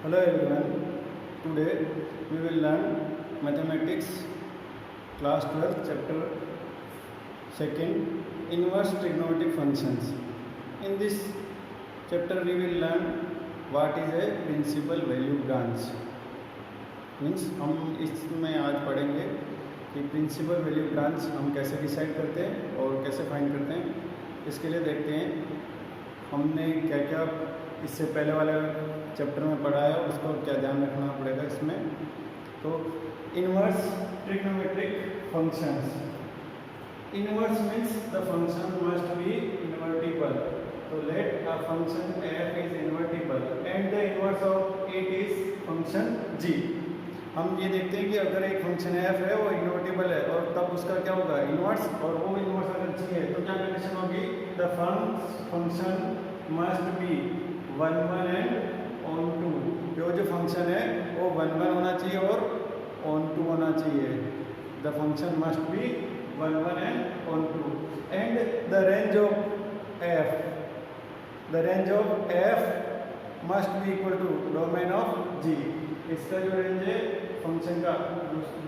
Hello everyone. Today we will learn mathematics class 12 chapter 2nd inverse trigonometric functions. In this chapter we will learn what is a principal value branch. Means हम इसमें आज पढ़ेंगे कि principal value branch हम कैसे decide करते हैं और कैसे फाइंड करते हैं। इसके लिए देखते हैं हमने क्या क्या इससे पहले वाले चैप्टर में पढ़ा है, उसको क्या ध्यान रखना पड़ेगा इसमें। तो inverse trigonometric functions. Inverse means the function must be invertible. तो let a function f is invertible and the inverse of it is function g। हम ये देखते हैं कि अगर एक फंक्शन f है वो इन्वर्टिबल है और तब उसका क्या होगा इनवर्स, और वो इनवर्स अगर g है तो क्या कंडीशन होगी, the function must be 1 1 and onto. वो जो फंक्शन है वो 1 1 होना चाहिए और ऑन टू होना चाहिए। The function must be 1 1 and onto and the range of f must be equal to domain of g। इसका जो रेंज है फंक्शन का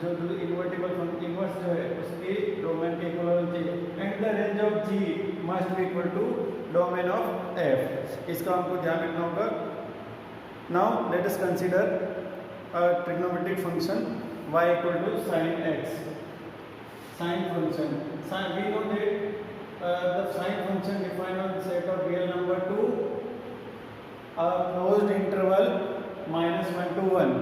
जो इन्वर्टिबल इनवर्स जो है उसकी डोमेन के इक्वल होना चाहिए and the range of g must be equal to domain of f। इसका हमको ध्यान रखना होगा। Now let us consider a trigonometric function y equal to sin x। Sin function, we know that the sin function defined on the set of real number to a closed interval -1 to 1।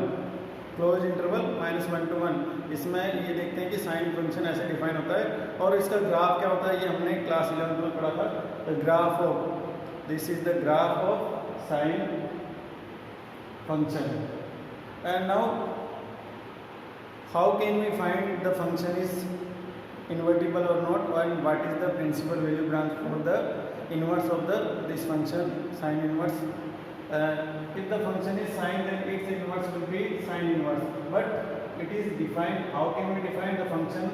Close interval -1 to 1। इसमें ये देखते हैं कि sine function ऐसे define होता है और इसका ग्राफ क्या होता है, ये हमने क्लास 11 में पढ़ा था। The graph of this is the graph of sine function. And now how can we find the function is invertible or not, and what is the principal value branch for the inverse of this function sin inverse. If the function is sine then its inverse will be sin inverse, but it is defined. How can we define the function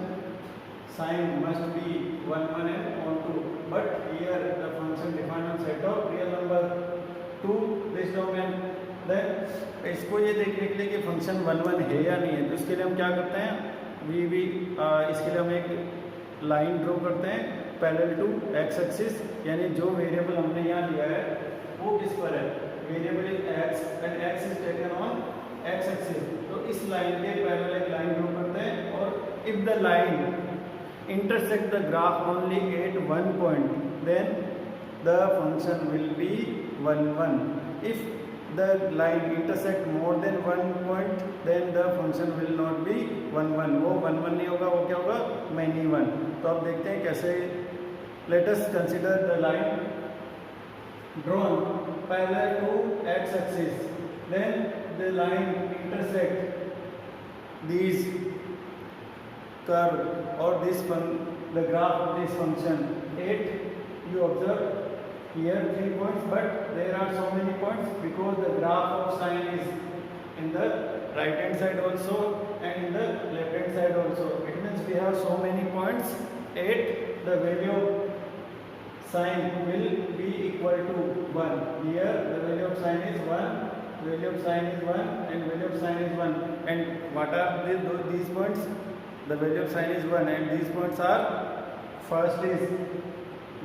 sine must be 1 1 and on 2, but here the function defined on set of real number to this domain। then इसको ये देखने के लिए कि function 1 1 है या नहीं है, तो इसके लिए हम क्या करते हैं, इसके लिए हम एक लाइन ड्रॉ करते हैं पैरेलल टू एक्स एक्सिस, यानी जो वेरिएबल हमने यहाँ लिया है वो किस पर है, variable is x and x is taken on x axis. तो इस लाइन के पैरेलल एक लाइन ड्रॉ करते हैं और if the line intersect the graph only at one point then the function will be 1 1। If the line intersect more than 1 point then the function will not be 1 1। वो 1 1 नहीं होगा, वो क्या होगा many 1। तो आप देखते हैं कैसे। let us consider the line drawn parallel to x axis, then the line intersect these curve or this the graph of this function 8। you observe here 3 points, but there are so many points because the graph of sine is in the right hand side also and in the left hand side also. It means we have so many points 8, the value of sine will be equal to 1। here the value of sine is 1, value of sine is 1 and value of sine is 1, and what are these points, the value of sine is 1 and these points are, first is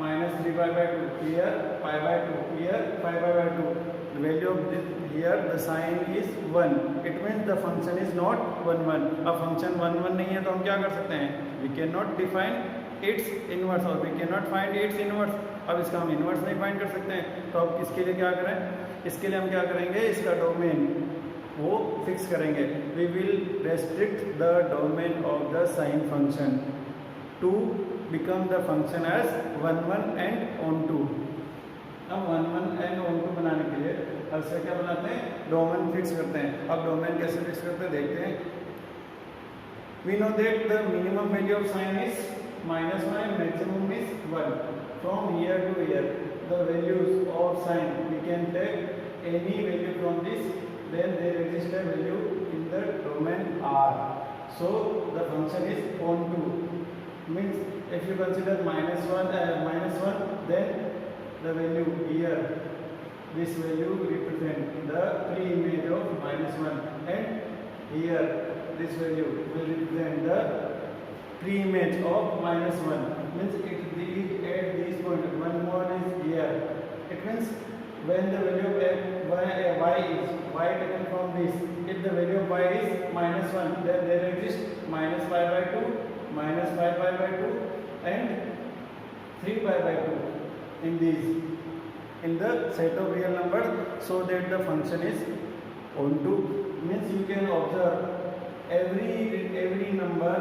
-3 pi by 2, here pi by 2, here pi by 2। the value of this here the sine is 1। it means the function is not 1 1। अब function 1 1 नहीं है तो हम क्या कर सकते हैं, we cannot define its inverse or we cannot find its inverse। अब इसका हम इनवर्स नहीं फाइंड कर सकते हैं, तो अब इसके लिए क्या करें, इसके लिए हम क्या करेंगे, इसका डोमेन वो फिक्स करेंगे। we will restrict the domain of the sine function to become the function as 1 1 and on 2। अब 1 1 and on 2 बनाने के लिए अब से क्या बनाते हैं, डोमेन फिक्स करते हैं। अब डोमेन कैसे फिक्स करते हैं देखते हैं। we know that the minimum value of sine is -1 and maximum is 1। from here to here the values of sine we can take any value from this, then there exists a value in the domain R, so the function is on 2। means if you consider -1 then the value here this value represent the pre-image of -1, and here this value will represent the pre-image of -1. Means it at this point, one more is here. It means when the value of y is y taken from this, if the value of y is -1, then there exists -π/2, -5π/2, and 3π/2 in these, in the set of real number, so that the function is onto. Means you can observe every number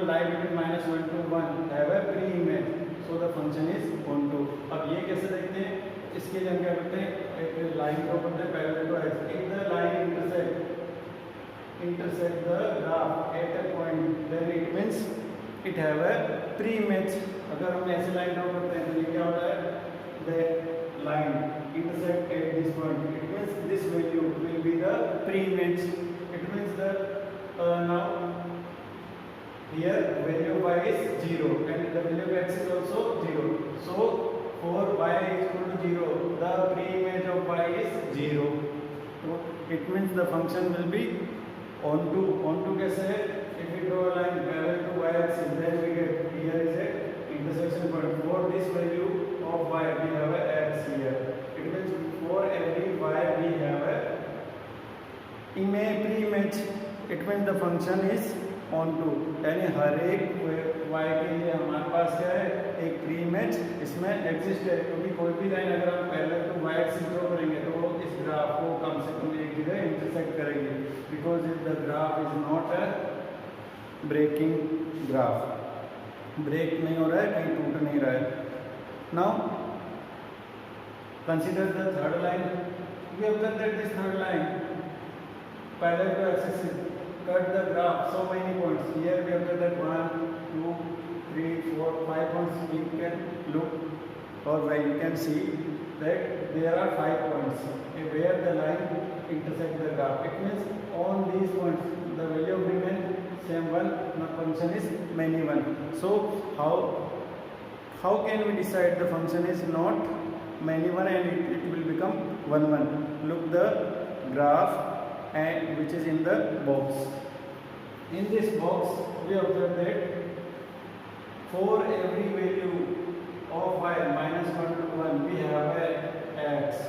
lie between -1 to 1 have a pre-image, so the function is onto. अब ये कैसे देखते हैं, इसके लिए हम क्या करते हैं, एक लाइन ड्रॉ करते हैं parallel to x. If the line intersect the graph at a point, then it means it have a pre-image. अगर हम ऐसे लाइन ड्रॉ करते हैं तो ये क्या होता है, the line intersect at this point, it means this value will be the pre-image. It means that now here value of y is 0 and the value of x is also 0. So for y is equal to 0, the pre-image of y is 0. So it means the function will be onto. Onto कैसे है, if we draw a line parallel to y axis, then we get here is a intersection point. For this value of y we have a x here. It means for every y we have a pre-image. It means the function is onto. यानी हर एक y के लिए हमारे पास क्या है, एक pre-image इसमें exist है. क्योंकि कोई भी लाइन अगर हम parallel to y axis draw करेंगे तो वो इस ग्राफ को कम से कम एक जगह इंटरसेक्ट करेंगे, because if the graph is not a breaking graph, break नहीं हो रहा है, कहीं टूट नहीं रहा है. Now consider the third line. We observe that this third line parallel to axis cut the graph so many points. Here we have that 1 2 3 4 5 points. We can look or where you can see that there are 5 points where the line intersect the graph. It means on these points the value of remain same one, the function is many one. So how can we decide the function is not many one and it will become 1 1? Look the graph and which is in the box. In this box we observe that for every value of y -1 to 1 we have a x.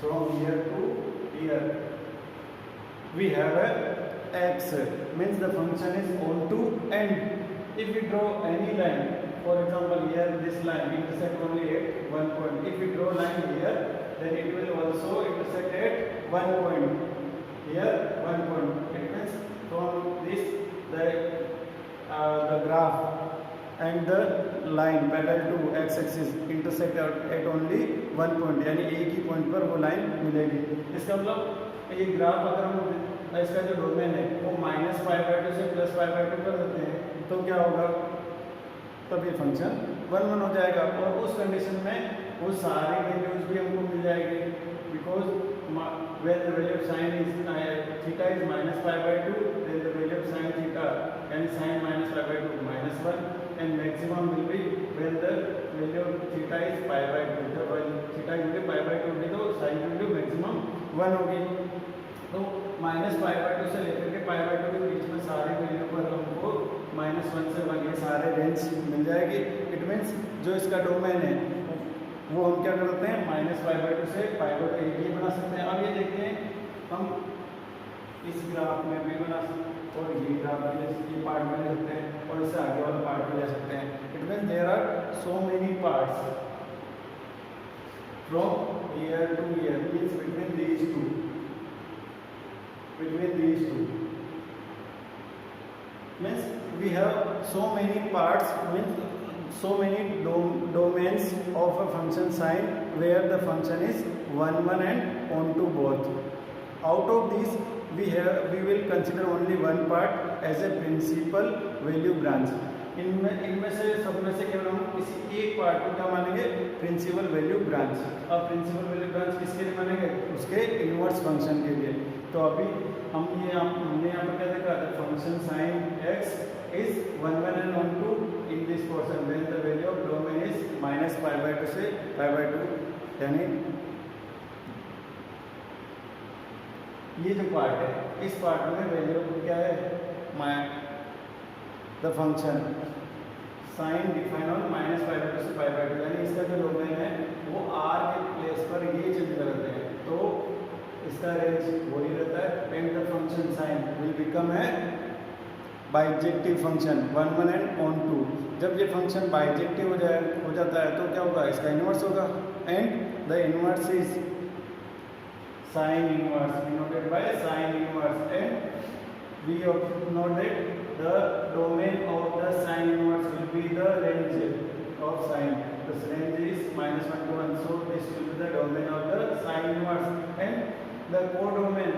From here to here we have a x, means the function is onto. And if we draw any line, for example here this line intersect only at one point. If we draw line here, then it will also intersect at one point. Here one point. It means from this the graph and the line parallel to x axis intersect at only one point, यानी एक ही point पर वो line मिलेगी. इसका मतलब ये graph अगर हम इसका जो डोमेन है वो -π/2 से +π/2 कर देते हैं तो क्या होगा, तब ये फंक्शन 1 1 हो जाएगा. और उस कंडीशन में वो सारी वैल्यूज भी हमको मिल जाएगी, because when the value of sin is theta is -π/2, then the value of sin theta and sin -π/2 -1, and maximum will be when the value of theta is π/2. जब theta की वैल्यू π/2 होगी तो sin की value maximum 1 होगी. तो -π/2 से लेकर के π/2 के बीच में सारे वैल्यू पर हमको -1 से 1 ये सारे रेंज मिल जाएगी. इट मीन्स जो इसका डोमेन है वो हम क्या करते हैं, -π/2 से π/2 एक ही बना सकते हैं. अब ये देखते हैं हम इस ग्राफ में भी बना सकते हैं और ये ग्राफ भी ये पार्ट में ले सकते हैं और इससे आगे वाला पार्ट भी ले सकते हैं. It means there are so many parts from here to here, means between these two means we have so many parts, means so many domains of a function sine where the function is 1 1 and onto both. Out of these we will consider only one part as a principal value branch. इनमें से सब में से केवल हम किसी एक part को क्या मानेंगे, प्रिंसिपल वैल्यू ब्रांच. अब प्रिंसिपल वैल्यू ब्रांच किसके लिए मानेंगे, उसके इनवर्स फंक्शन के लिए. तो अभी हमने यहाँ पर क्या देखा, function sine x is 1 1 and onto in this portion when the value of domain is -π/2 से π/2, यानी ये जो पार्ट है, इस पार्ट में वैल्यू क्या है, the function sine define on -π/2 से π/2, यानी इसका जो डोमेन है वो r के प्लेस पर ये चेंज करते हैं तो इसका रेंज वही रहता है and the function sign will become a bijective function 1 1 and on 2। जब ये फंक्शन बाइजेक्टिव हो जाता है तो क्या होगा, इसका इनवर्स होगा and the inverse is sine inverse denoted by sine inverse and we know that the domain of the sin inverse will be the range of sin. This range is -1 to 1, so this will be the domain of the sin inverse and the codomain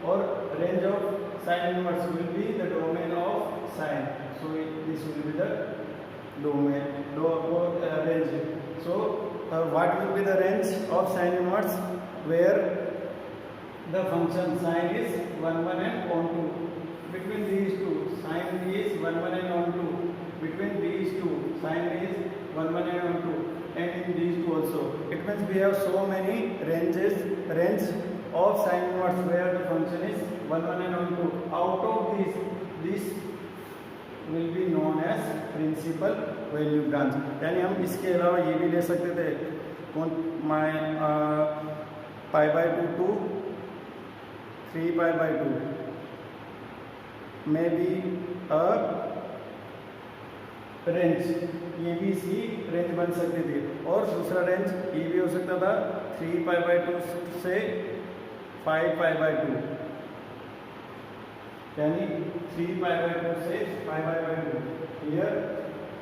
or range of sin inverse will be the domain of sin. So this will be the domain range. So what will be the range of sin inverse, where the function sin is 1 1 and on 2. Between these two, sin is 1 1 and on 2. Between these two, sin is 1 1 and on 2, and in these two also. It means we have so many range of sin inverse where the function is 1 1 and on 2. Out of this will be known as principal value branch. यानी हम इसके अलावा ये भी ले सकते थे, π/2 to 3π/2 में भी रेंज, ये भी सी रेंज बन सकती थी, और दूसरा रेंज ये भी हो सकता था 3π/2 से 5π/2, यानी 3π/2 से 5π/2. Here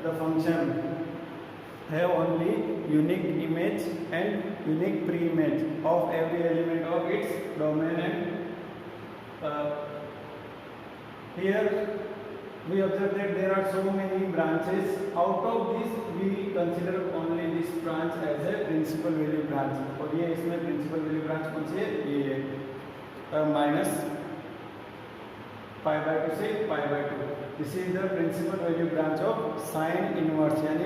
the function have only unique image and unique pre-image of every element of its domain, and here we observe that there are so many branches. Out of this we consider only this branch as a principal value branch, और ये इसमें principal value branch कौन सी है, ये -π/2 से π/2. This is the principal value branch of sin inverse, यानी